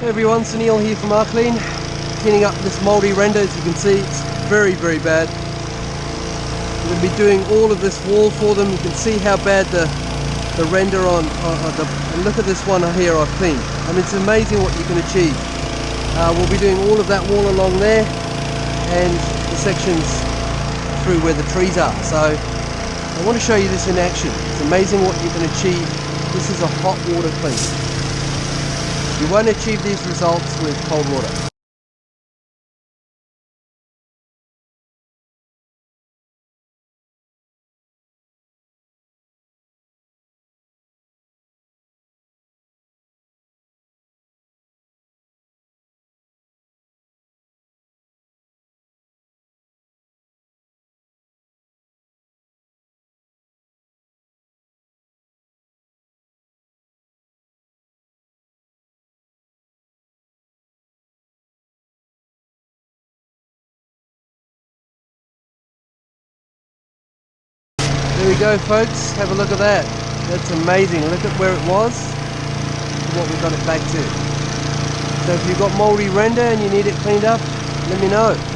Hey everyone, it's Neil here from Clean, cleaning up this mouldy render. As you can see, it's very bad. I'm going to be doing all of this wall for them. You can see how bad the render and look at this one here I've cleaned. I mean, it's amazing what you can achieve. We'll be doing all of that wall along there and the sections through where the trees are. So I want to show you this in action. It's amazing what you can achieve. This is a hot water clean. You won't achieve these results with cold water. There we go, folks. Have a look at that. That's amazing. Look at where it was and what we got it back to. So if you've got mouldy render and you need it cleaned up, let me know.